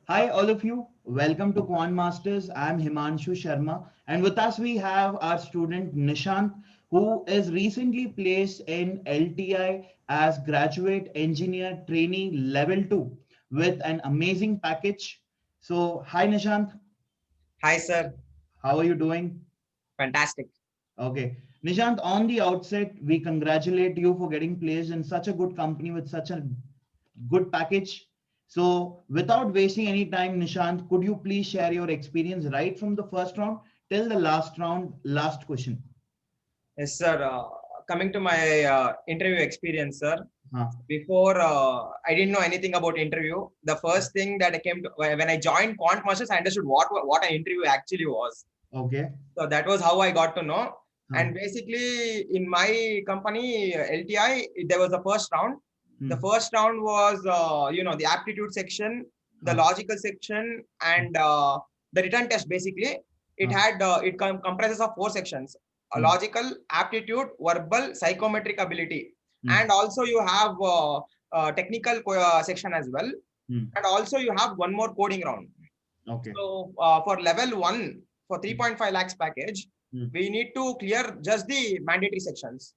Hi, all of you. Welcome to Quant Masters. I'm Himanshu Sharma, and with us we have our student Nishant, who is recently placed in LTI as Graduate Engineer Trainee Level 2 with an amazing package. So, hi Nishant, Hi, sir. how are you doing? Fantastic. Okay. Nishant, on the outset, we congratulate you for getting placed in such a good company with such a good package. So, without wasting any time, Nishant, could you please share your experience right from the first round till the last round, last question? Yes, sir. Coming to my interview experience, sir. Huh. Before I didn't know anything about interview. The first thing that I came to when I joined Quant Masters, I understood what an interview actually was. Okay. So that was how I got to know. Huh. And basically, in my company LTI, there was the first round. The Hmm. first round was the aptitude section, the Huh. logical section, and the written test. Basically, it Huh. had comprises of four sections: Hmm. logical, aptitude, verbal, psychometric ability, Hmm. and also you have technical section as well, Hmm. and also you have one more coding round. Okay. So for level one, for Hmm. 3.5 lakhs package, Hmm. we need to clear just the mandatory sections.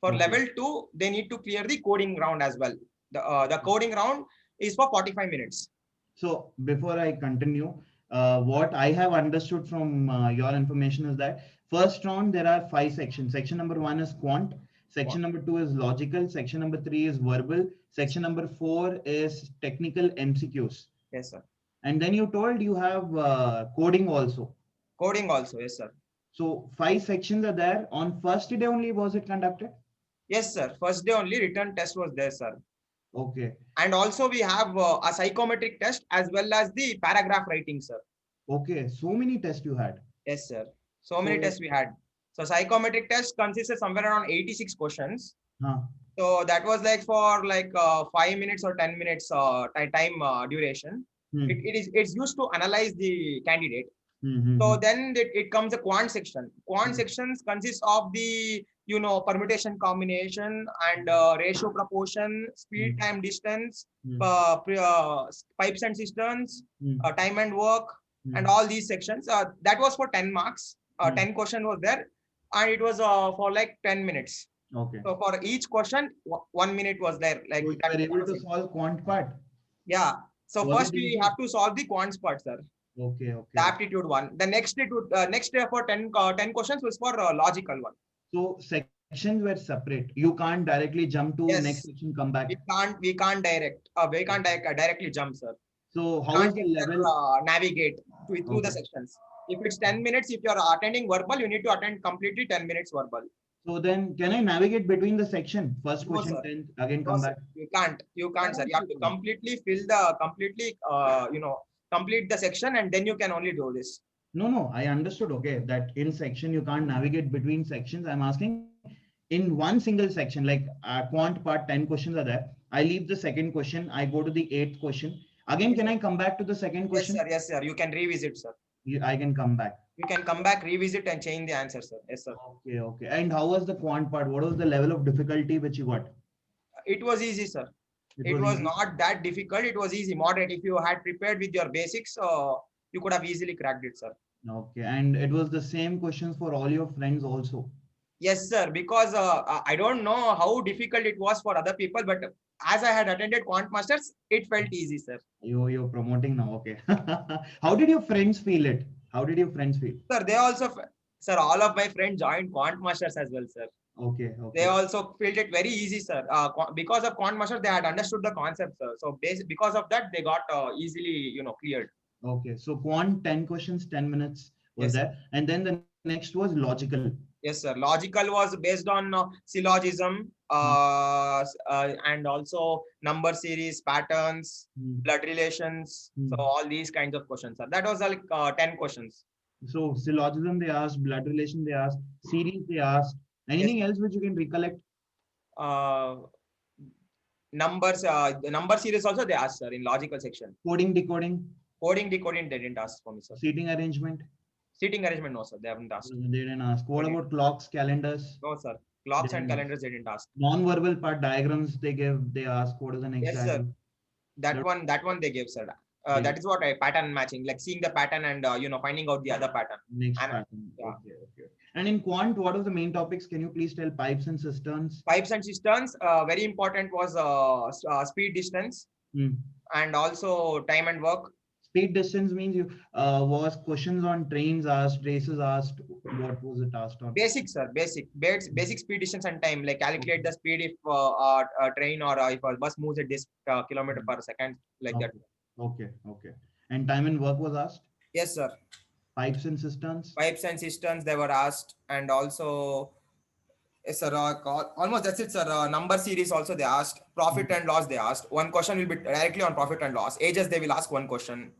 For Okay. level two, they need to clear the coding round as well. The coding round is for 45 minutes. So before I continue, what I have understood from your information is that first round there are five sections. Section number one is quant. Section number two is logical. Section number three is verbal. Section number four is technical MCQs. Yes, sir. And then you told you have coding also. Coding also, yes, sir. So five sections are there. On first day only was it conducted? Yes, sir. First day only written test was there, sir. Okay. And also we have a psychometric test as well as the paragraph writing, sir. Okay. So many tests you had. Yes, sir. So many So, tests we had. So psychometric test consists of somewhere around 86 questions. huh. So that was like for like 5 minutes or 10 minutes time duration. Hmm. It's used to analyze the candidate. Hmm. Hmm. So Hmm. then it comes a quant section. Quant Hmm. sections consist of the permutation combination and ratio proportion, speed Hmm. time distance, Hmm. pipes and cisterns, Hmm. time and work, and Hmm. all these sections. That was for 10 marks. Hmm. 10 question was there, and it was for like 10 minutes. Okay. So for each question, 1 minute was there. So Like you that were able was to it. solve quant part. Yeah. So Was first it we easy? have to solve the quants part, sir. Okay, The okay. aptitude one. The next it would next day for 10 questions was for logical one. So sections were separate. You can't directly jump to next Yes, section, come back. we can't directly jump, sir. So We how is can't the either level? navigate through the Okay. sections. If it's 10 minutes, if you're attending verbal, you need to attend completely 10 minutes verbal. So then can I navigate between the section? First No, question, sir. 10th, again No, come sir. back. You can't, sir. Why You have you to can't? complete the section, and then you can only do this. No, no, I understood. Okay, that in section you can't navigate between sections. I'm asking in one single section, like quant part, 10 questions are there. I leave the second question. I go to the eighth question. Again, Yes, can sir. I come back to the second Yes, question? sir. Yes, sir. You can revisit, sir. I can come back. You can come back, revisit, and change the answer, sir. Yes, sir. Okay, okay. And how was the quant part? What was the level of difficulty which you got? It was easy, sir. It It was was easy. not that difficult. It was easy, moderate. If you had prepared with your basics, you could have easily cracked it, sir. Okay, and it was the same questions for all your friends also. Yes, sir. Because I don't know how difficult it was for other people, but as I had attended Quant Masters, it felt easy, sir. You're promoting now. Okay. How did your friends feel it? How did your friends feel? Sir, sir, all of my friends joined Quant Masters as well, sir. Okay, They okay, also felt it very easy, sir. Because of Quant Masters, they had understood the concept, sir. So because of that, they got easily, cleared. okay. So quant 10 questions, 10 minutes was Yes, sir. there. And then the next was logical. Yes, sir. Logical was based on syllogism Hmm, and also number series, patterns, hmm, blood relations. So hmm. all these kinds of questions, sir. That was like 10 questions. So syllogism they asked, blood relation they asked, series they asked. Yes. Anything else which you can recollect? Uh, the number series also they asked, sir, in logical section. Coding, decoding, Coding, decoding, they didn't ask for me, sir. seating arrangement. Seating arrangement, no, sir. They haven't asked. They didn't ask. They What did. about clocks, calendars? No, sir. They Clocks and didn't ask. calendars, they didn't ask. Non-verbal part diagrams they give. They ask what is the next Yes, sir. diagram. That That one, that one they gave, sir. That is what I pattern matching, like seeing the pattern and finding out the other pattern. Next And pattern. yeah, Okay. And in quant, what are the main topics? Can you please tell? Pipes and cisterns. pipes and cisterns. Very important was speed, distance, Hmm. and also time and work. Speed distance means you was questions on trains asked, races asked. What was it asked on? Basic, sir. Basic speed, distance, and time. Like calculate the speed if a train or if a bus moves at this kilometer per second, like that. Okay. And time and work was asked. Yes, sir. Pipes and cisterns. Pipes and cisterns they were asked, and also yes, sir. Almost that's it, sir. Number series also they asked. Profit and loss they asked. One question will be directly on profit and loss. Ages they will ask one question.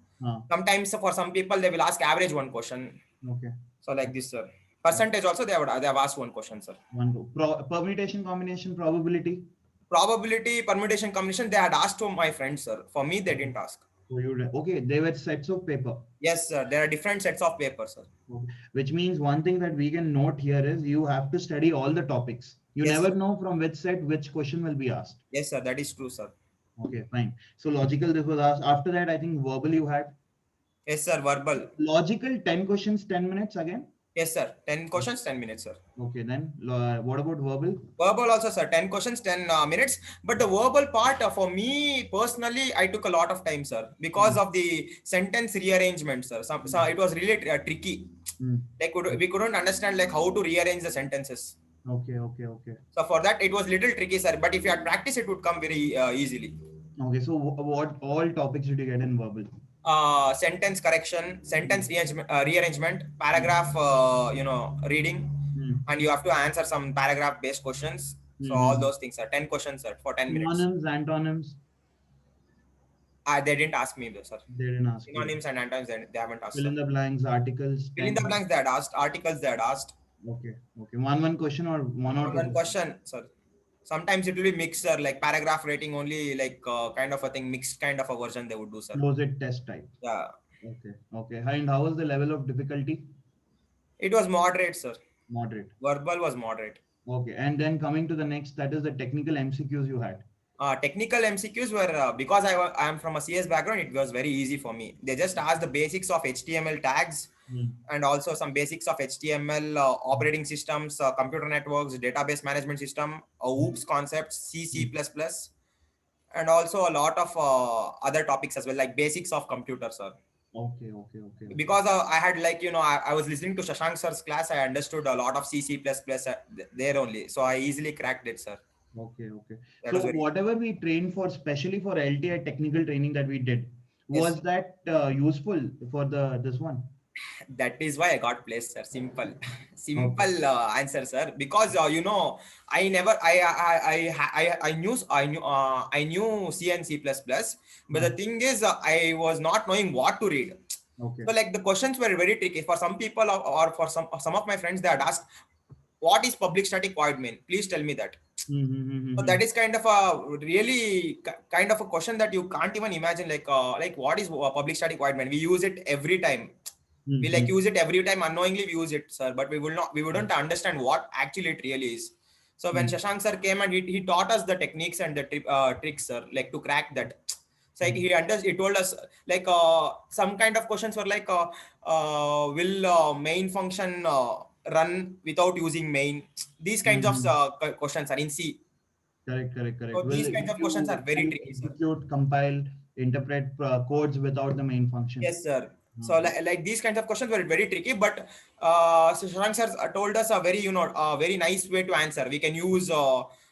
Sometimes for some people they will ask average one question. Okay. So like this, sir. Percentage also they have asked one question, sir. Permutation, combination, probability. Probability, permutation, combination they had asked to my friends, sir. For me they didn't ask. So okay, they were sets of paper. Yes, sir. There are different sets of papers, sir. Okay. Which means one thing that we can note here is you have to study all the topics. You Yes, never sir. know from which set which question will be asked. Yes, sir. That is true, sir. Okay, fine. So logical, this was asked. After that, I think verbal you had. Yes, sir. Verbal. Logical, 10 questions, 10 minutes again. Yes, sir. 10 questions, 10 minutes, sir. Okay, then what about verbal? Verbal also, sir. 10 questions, 10 minutes. But the verbal part, for me personally, I took a lot of time, sir, because of the sentence rearrangement, sir. So it was really tricky. Like we couldn't understand like how to rearrange the sentences. Okay. So for that, it was little tricky, sir. But if you had practice, it would come very easily. Okay, so what all topics did you get in verbal? Sentence correction, sentence rearrangement, paragraph, reading, and you have to answer some paragraph based questions. So all those things are 10 questions, sir, for 10 minutes. Synonyms, antonyms. They didn't ask me, sir. They didn't ask. Synonyms and antonyms, they haven't asked. Fill in the blanks, articles. Fill in the blanks they had asked, articles they had asked. Okay. One question or one question, sir. Sometimes it will be mixed, sir, like paragraph rating only, like kind of a thing, mixed kind of a version they would do, sir. Closed test type. Yeah. Okay. And how was the level of difficulty? It was moderate, sir. Moderate. Verbal was moderate. Okay. And then coming to the next, that is the technical MCQs you had. Technical MCQs were, because I am from a CS background, it was very easy for me. They just asked the basics of HTML tags and also some basics of HTML operating systems, computer networks, database management system, OOPS concepts, C++, and also a lot of other topics as well, like basics of computers, sir. Okay. Because I had I was listening to Shashank sir's class, I understood a lot of C++ there only. So I easily cracked it, sir. Okay. So whatever we trained for, especially for LTI technical training that we did, was that useful for this one? That is why I got placed, sir. Simple answer, sir. Because I knew C and C++, but the thing is, I was not knowing what to read. Okay. So like the questions were very tricky for some people, or for some of my friends. They had asked, "What is public static void main? Please tell me that." So that is kind of a really kind of a question that you can't even imagine. Like what is public static void main? We use it every time. We use it every time unknowingly. We use it, sir, but we wouldn't understand what actually it really is. So when Shashank sir came and he taught us the techniques and the tricks, sir, like to crack that. So he told us like some kind of questions were like, will main function run without using main? These kinds of questions are in C. Correct. So these kinds of questions are very tricky, sir. Execute, compile, interpret codes without the main function. Yes, sir. So like these kinds of questions were very tricky, but Shashank sir told us a very very nice way to answer. We can use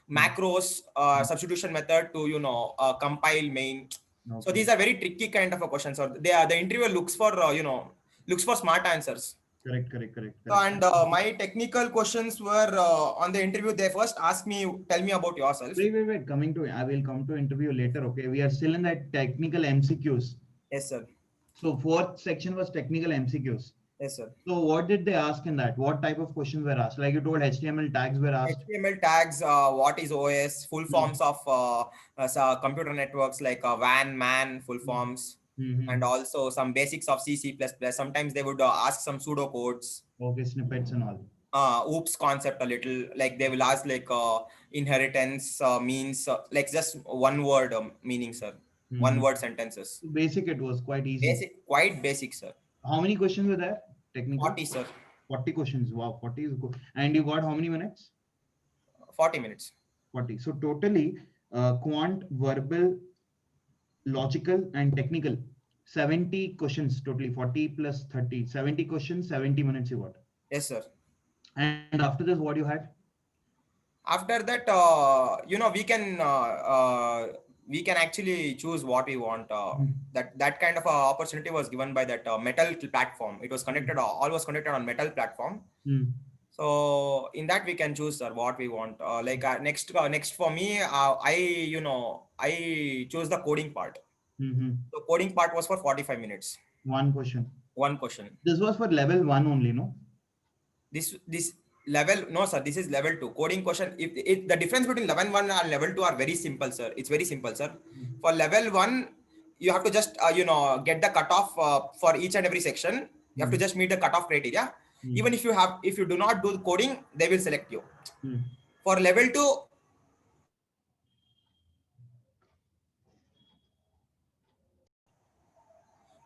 macros, substitution method to compile main. Okay. So these are very tricky kind of a questions. So the interviewer looks for smart answers. Correct. So, and my technical questions were on the interview. They first asked me, tell me about yourself. Wait. I will come to interview later. Okay, we are still in that technical MCQs. Yes, sir. So fourth section was technical MCQs. Yes, sir. So what did they ask in that? What type of questions were asked? Like you told, HTML tags were asked. HTML tags, what is OS, full forms of computer networks like WAN, MAN, full forms, and also some basics of C++. Sometimes they would ask some pseudocodes. Okay, snippets and all. OOPS concept a little, like they will ask like inheritance means like just one word meaning, sir. one word sentences. Basic, it was quite easy. Basic, quite basic, sir. How many questions were there? Technical? 40, sir. 40 questions. Wow, 40 is good. And you got how many minutes? 40 minutes. 40. So totally, quant, verbal, logical, and technical. 70 questions totally. 40 plus 30. 70 questions, 70 minutes you got. Yes, sir. And after this, what you had? After that, we can actually choose what we want. That kind of opportunity was given by that Metal platform. It was connected, all was connected on Metal platform. So in that we can choose, sir, what we want. Next for me, I chose the coding part. The coding part was for 45 minutes. One question. This was for level 1 only, no? This level, no, sir, this is level 2 coding question. If the difference between level 1 and level 2 are very simple, sir. It's very simple, sir. For level 1, you have to just get the cutoff for each and every section. You have to just meet the cutoff criteria. Even if you do not do the coding, they will select you. For level 2,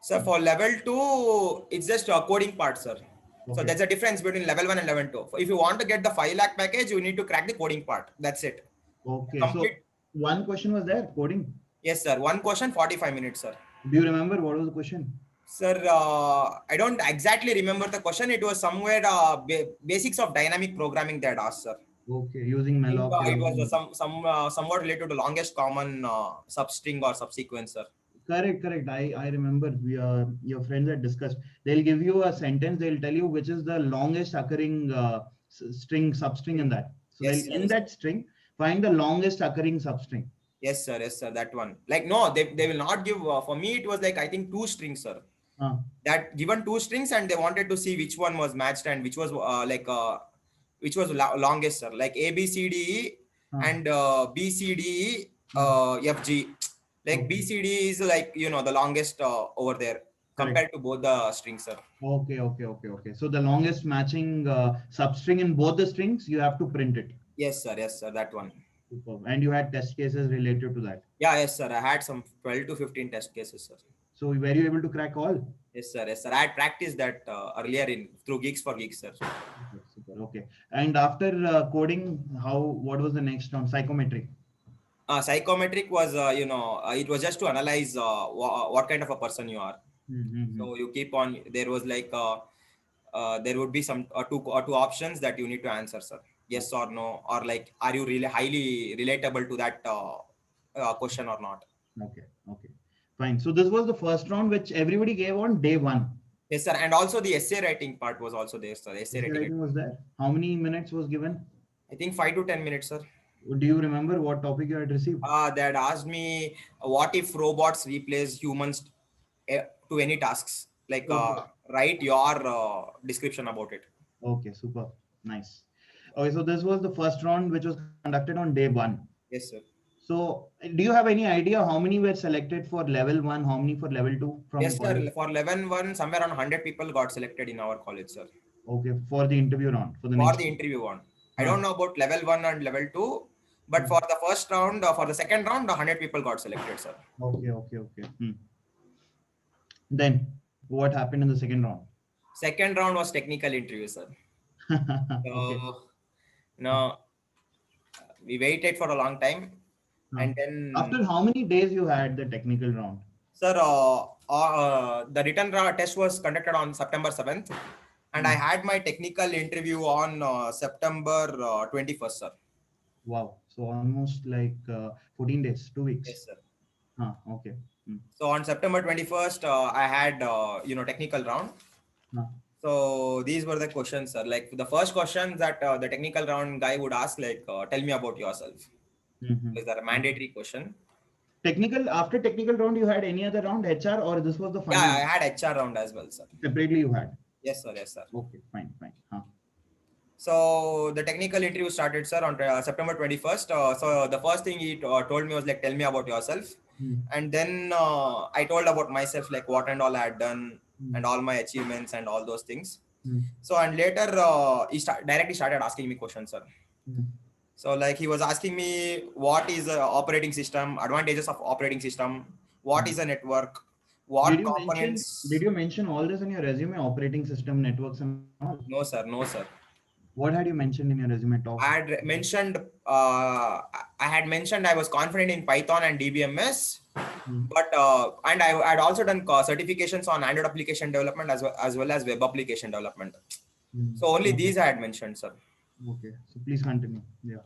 so for level 2, it's just a coding part, sir. Okay. So there's a difference between level 1 and level 2. If you want to get the 5 lakh package, you need to crack the coding part. That's it. Okay. So one question was there, coding? Yes, sir. One question, 45 minutes, sir. Do you remember what was the question? Sir, I don't exactly remember the question. It was somewhere basics of dynamic programming that asked, sir. Okay, using malloc. It was somewhat related to longest common substring or subsequence, sir. Correct. I remember your friends had discussed. They'll give you a sentence. They'll tell you which is the longest occurring substring in that. So yes, in that string, find the longest occurring substring. Yes, sir. That one. Like, no, they will not give. For me, it was like, I think 2 strings, sir. That given 2 strings, and they wanted to see which one was matched and which was which was longest, sir. Like A, B, C, D, E and B, C, D, E, F, G. Like B, C, D is like, the longest over there compared to both the strings, sir. Okay. So the longest matching substring in both the strings, you have to print it. Yes, sir. That one. Superb. And you had test cases related to that? Yeah, yes, sir. I had some 12 to 15 test cases, sir. So were you able to crack all? Yes, sir. I had practiced that earlier through Geeks for Geeks, sir. Super. Okay. And after coding, what was the next round? Psychometric? Psychometric was, it was just to analyze what kind of a person you are. So you keep on, there was like, there would be some two options that you need to answer, sir. Yes or no, or like, are you really highly relatable to that question or not? Okay. Fine. So this was the first round, which everybody gave on day 1. Yes, sir. And also the essay writing part was also there, sir. Essay writing was there. How many minutes was given? I think 5 to 10 minutes, sir. Do you remember what topic you had received? They had asked me, what if robots replace humans to any tasks? Like, write your description about it. Okay, super. Nice. Okay, so this was the first round, which was conducted on day 1. Yes, sir. So do you have any idea how many were selected for level 1, how many for level 2? Yes, sir. For level 1, somewhere around 100 people got selected in our college, sir. Okay, for the interview round. For the interview round. I don't know about level 1 and level 2, but for the first round, for the second round, 100 people got selected, sir. Okay. Then what happened in the second round? Second round was technical interview, sir. No, we waited for a long time. And then after how many days you had the technical round? Sir, the written test was conducted on September 7th. And I had my technical interview on September 21st, sir. Wow. So almost like 14 days, 2 weeks. Yes, sir. Okay. So on September 21st, I had, technical round. So these were the questions, sir. Like the first question that the technical round guy would ask, like, tell me about yourself. Is that a mandatory question? After technical round, you had any other round, HR, or this was the final? Yeah, I had HR round as well, sir. Separately you had? Yes, sir. Okay, fine. So the technical interview started, sir, on September 21st. So the first thing he told me was like, tell me about yourself. And then I told about myself, like what and all I had done and all my achievements and all those things. So, and later he directly started asking me questions, sir. So like he was asking me what is the operating system, advantages of operating system, what is a network, what Did components. you mention all this in your resume? Operating system, networks, and all. No sir, no sir. What had you mentioned in your resume? Talk. I had mentioned I was confident in Python and DBMS, but and I had also done certifications on Android application development as well as web application development. So only these I had mentioned, sir. Okay, so please continue. Yeah.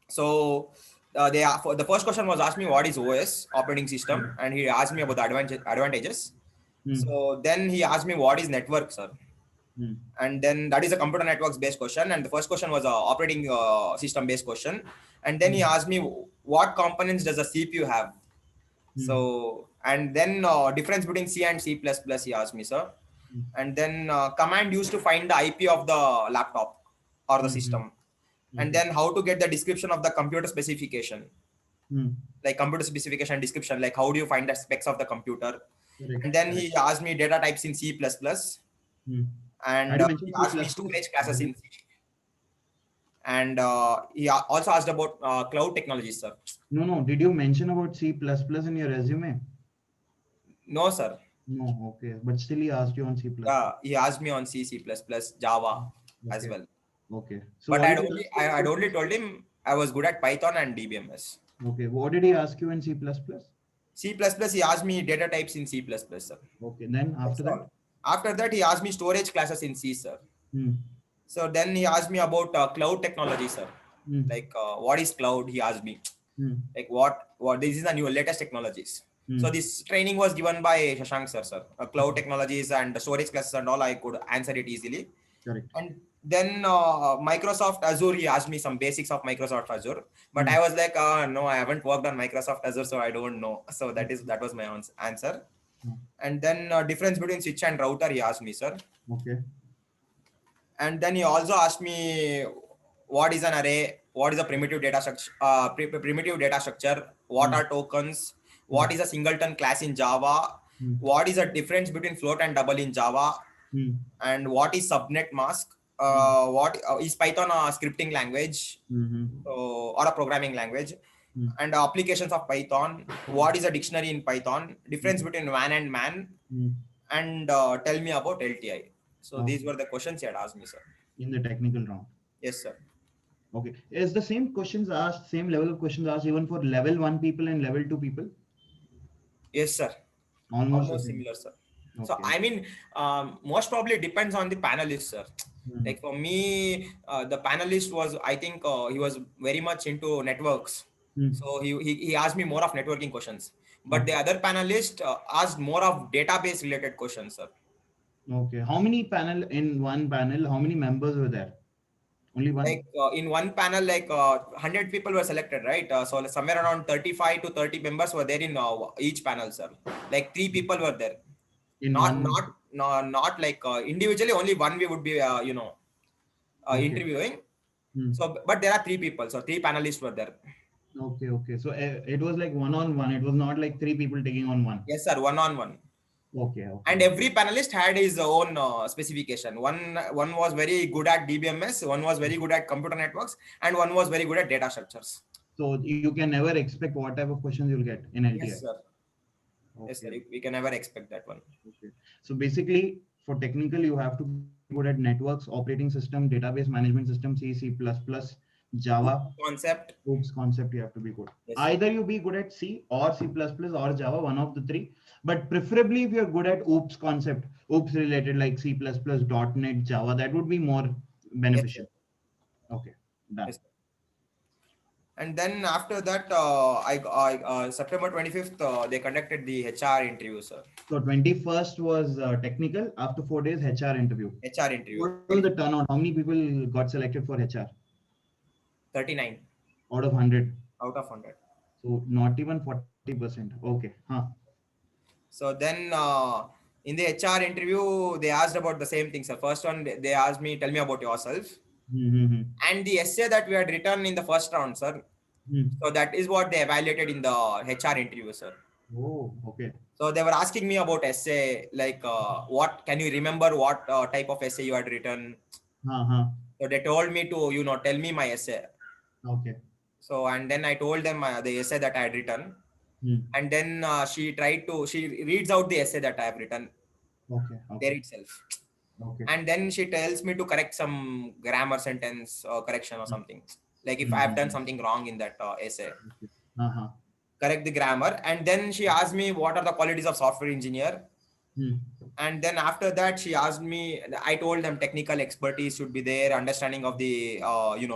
So the first question was asked me what is OS operating system, and he asked me about the advantages. So then he asked me what is network, sir. And then that is a computer networks based question, and the first question was a operating system based question, and then he asked me what components does a CPU have. So and then difference between C and C++ he asked me, sir. And then command used to find the IP of the laptop or the system, and then how to get the description of the computer specification, like computer specification description, like how do you find the specs of the computer. And then he asked me data types in C++, and he asked me storage classes in C. And he also asked about cloud technologies, sir. No. Did you mention about C++ in your resume? No, sir. No, okay. But still he asked you on C++. He asked me on C, C++, Java as well. Okay. So but I had only told him I was good at Python and DBMS. Okay. What did he ask you in C++? C++, he asked me data types in C++, sir. Okay. Then after that, he asked me storage classes in C, sir. So then he asked me about cloud technology, sir. Like what is cloud? He asked me. Like what this is the new latest technologies. So this training was given by Shashank sir. Cloud technologies and storage classes and all, I could answer it easily. Correct. And then Microsoft Azure, he asked me some basics of Microsoft Azure, but I was like, no, I haven't worked on Microsoft Azure, so I don't know. So that was my answer. And then difference between switch and router, he asked me, sir. Okay. And then he also asked me what is an array, what is a primitive data structure, what are tokens, what is a singleton class in Java, what is the difference between float and double in Java, and what is subnet mask, what is Python a scripting language or a programming language, and applications of Python, what is a dictionary in Python, difference between WAN and MAN, and tell me about LTI. So these were the questions he had asked me, sir. In the technical round? Yes, sir. Okay. Is the same questions asked, same level of questions asked even for level 1 people and level 2 people? Yes, sir. Almost similar, sir. Okay. So, I mean, most probably depends on the panelist, sir. Like for me, the panelist was, I think he was very much into networks. So he asked me more of networking questions. But the other panelist asked more of database related questions, sir. Okay. How many in one panel, how many members were there? Only one? Like in one panel, like 100 people were selected, right? So somewhere around 35 to 30 members were there in each panel, sir. Like 3 people were there. Not like individually, only one we would be, interviewing. So, but there are 3 people, so 3 panelists were there. Okay. So it was like one-on-one. It was not like 3 people taking on one. Yes, sir. One-on-one. Okay. And every panelist had his own specification. One was very good at DBMS, one was very good at computer networks, and one was very good at data structures. So you can never expect what type of questions you'll get in LTI. Yes, sir. Okay. Yes, sir. We can never expect that one. Okay. So basically, for technical, you have to be good at networks, operating system, database management system, C, C++, Java. OOPS concept, you have to be good. Yes, either you be good at C or C++ or Java, one of the 3. But preferably, if you're good at OOPS concept, OOPS related like C++, .NET, Java, that would be more beneficial. Yes, okay, done. Yes, and then after that, September 25th, they conducted the HR interview, sir. So 21st was technical. After 4 days, HR interview. HR interview. What was the turnout? How many people got selected for HR? 39. Out of 100? Out of 100. So not even 40%. Okay. So then in the HR interview, they asked about the same thing, sir. First one, they asked me, tell me about yourself. And the essay that we had written in the first round, sir. So that is what they evaluated in the HR interview, sir. Oh, okay. So they were asking me about essay, like what can you remember what type of essay you had written? So they told me to, tell me my essay. Okay. So, and then I told them the essay that I had written. And then she reads out the essay that I have written there itself. And then she tells me to correct some grammar sentence correction or something. Like if I have done something wrong in that essay, correct the grammar. And then she asked me what are the qualities of software engineer. And then after that, she asked me, I told them technical expertise should be there, understanding of the,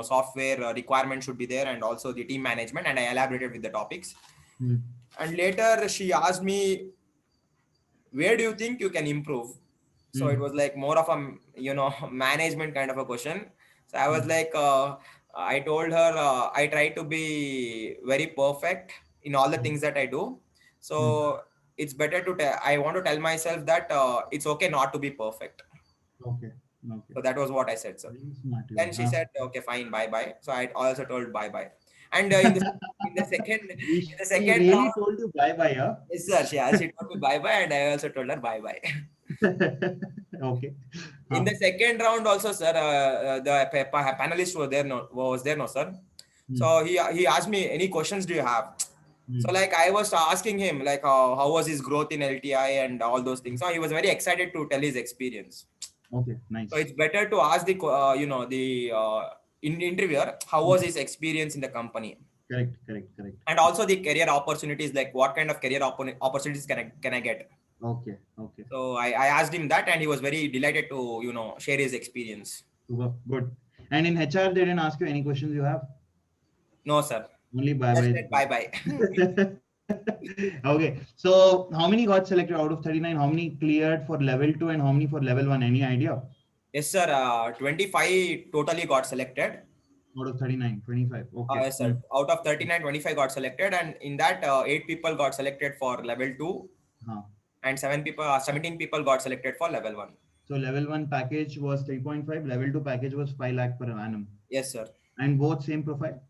software requirement should be there, and also the team management. And I elaborated with the topics. And later she asked me, where do you think you can improve? So it was like more of a, management kind of a question. So I was like, I told her, I try to be very perfect in all the things that I do. So it's better I want to tell myself that it's okay not to be perfect. So that was what I said, sir. Then she said, okay, fine, bye-bye. So I also told bye-bye. And in the second really round, told you bye-bye, huh? Yes, sir. She told me bye-bye, and I also told her bye-bye. In the second round also, sir, the panelist was there, no, sir. So he asked me, any questions do you have? So like I was asking him like how was his growth in LTI and all those things. So he was very excited to tell his experience. Nice. So it's better to ask the interviewer how was his experience in the company. Correct. And also the career opportunities, like what kind of career opportunities can I get? Okay. So I asked him that, and he was very delighted to share his experience. Good. And in HR, they didn't ask you any questions you have? No, sir. Only bye-bye. Bye-bye. Okay. So how many got selected out of 39? How many cleared for level 2 and how many for level 1? Any idea? Yes, sir. 25 totally got selected. Out of 39, 25. Okay. Yes, sir. Out of 39, 25 got selected, and in that 8 people got selected for level 2. And 17 people got selected for level 1. So level 1 package was 3.5, level 2 package was 5 lakh per annum. Yes, sir. And both same profile?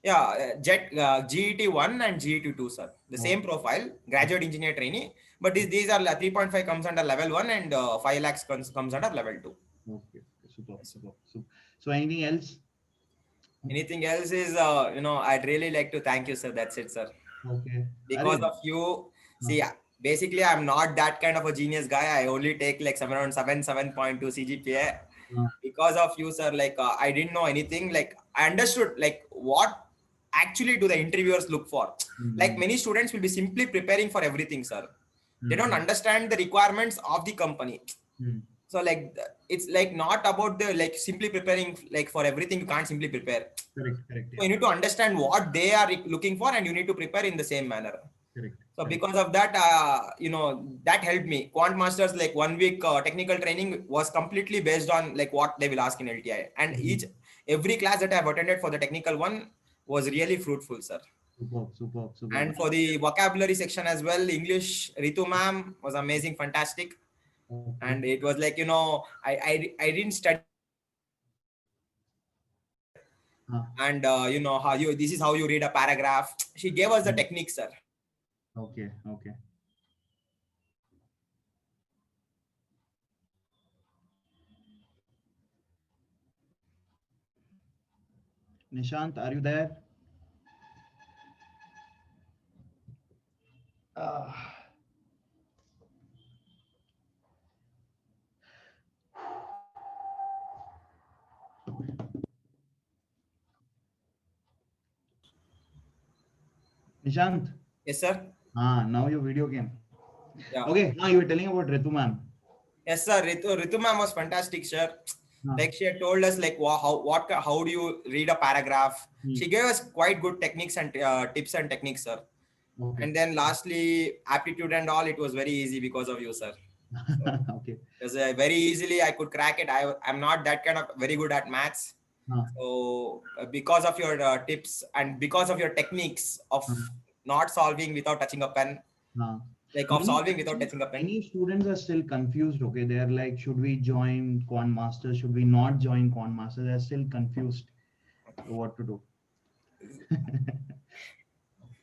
Yeah, GET 1 and GET 2, sir. The same profile, graduate engineer trainee. But these are 3.5 comes under level 1 and 5 lakhs comes under level 2. Okay, super. So anything else? Anything else is, I'd really like to thank you, sir. That's it, sir. Okay. Because of you, see, basically, I'm not that kind of a genius guy. I only take like somewhere around 7.2 CGPA. Because of you, sir, like I didn't know anything. Like I understood like what actually do the interviewers look for. Like many students will be simply preparing for everything, sir. They don't understand the requirements of the company. So like it's like not about the like simply preparing like for everything. You can't simply prepare. Correct. So you need to understand what they are looking for, and you need to prepare in the same manner. Correct. So because of that, that helped me. Quant Masters, like 1 week technical training was completely based on like what they will ask in LTI. And every class that I have attended for the technical one was really fruitful, sir. Super. And for the vocabulary section as well, English, Ritu ma'am was amazing, fantastic. And it was like, I didn't study. And this is how you read a paragraph. She gave us the techniques, sir. Okay. Nishant, are you there? Nishant? Yes, sir. Now your video came. Yeah. Okay, now you were telling about Ritu ma'am. Yes, sir. Ritu ma'am was fantastic, sir. Like she had told us like how do you read a paragraph. She gave us quite good techniques and tips and techniques, sir. And then lastly, aptitude and all, it was very easy because of you, sir. Okay. Because very easily I could crack it. I'm not that kind of very good at maths. So because of your tips and because of your techniques of not solving without touching a pen, like of solving without touching a pen. Many students are still confused. Okay, they're like, should we join Quant Masters? Should we not join Quant Masters? They're still confused what to do.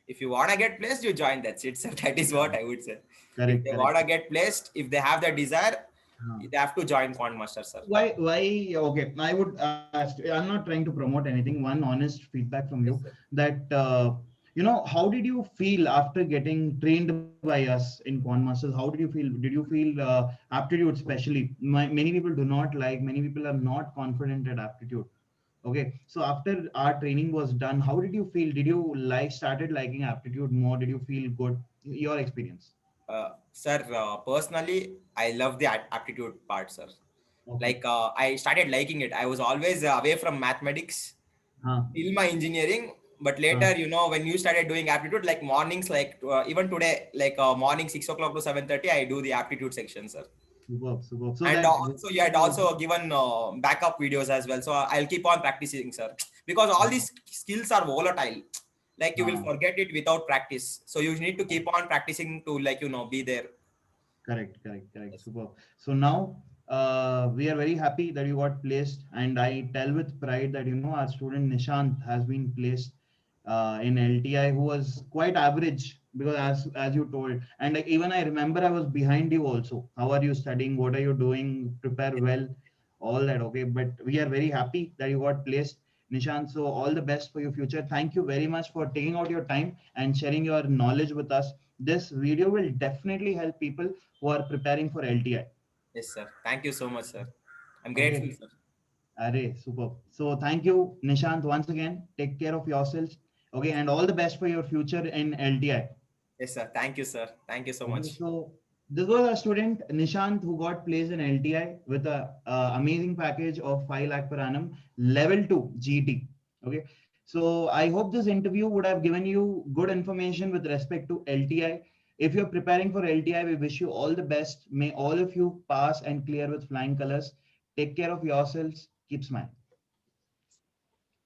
If you want to get placed, you join. That's it, sir. That is what I would say. Correct, if they want to get placed, if they have the desire, they have to join Quant Master, sir. Why? Okay, I would ask, I'm not trying to promote anything. One honest feedback from you that How did you feel after getting trained by us in Corn Masters? How did you feel? Did you feel aptitude, especially? Many people do not like, many people are not confident at aptitude. Okay, so after our training was done, how did you feel? Did you started liking aptitude more? Did you feel good? Your experience? Sir, personally, I love the aptitude part, sir. Okay. Like I started liking it. I was always away from mathematics Huh. till my engineering, but Huh. later, when you started doing aptitude, like mornings, like even today, like morning 6 o'clock to 7:30, I do the aptitude section, sir. Superb, superb. So And that also, you had also given backup videos as well, so I'll keep on practicing, sir, because all these skills are volatile. Like you will uh, forget it without practice, so you need to keep on practicing to, like, be there. correct, correct, correct. Yes. Superb. So now we are very happy that you got placed, and I tell with pride that our student Nishant has been placed in LTI, who was quite average because as you told, and like, even I remember I was behind you also. How are you studying? What are you doing? Prepare well, all that. Okay, but we are very happy that you got placed, Nishant. So all the best for your future. Thank you very much for taking out your time and sharing your knowledge with us. This video will definitely help people who are preparing for LTI. Yes, sir. Thank you so much, sir. I'm grateful, Okay. sir. Array, super. So thank you, Nishant, once again. Take care of yourselves. Okay, and all the best for your future in LTI. Yes, sir. Thank you, sir. Thank you so Okay, much. so this was our student Nishant who got placed in LTI with a amazing package of 5 lakh per annum, level 2 GT. Okay, so I hope this interview would have given you good information with respect to LTI. If you're preparing for LTI, we wish you all the best. May all of you pass and clear with flying colors. Take care of yourselves. Keep smiling.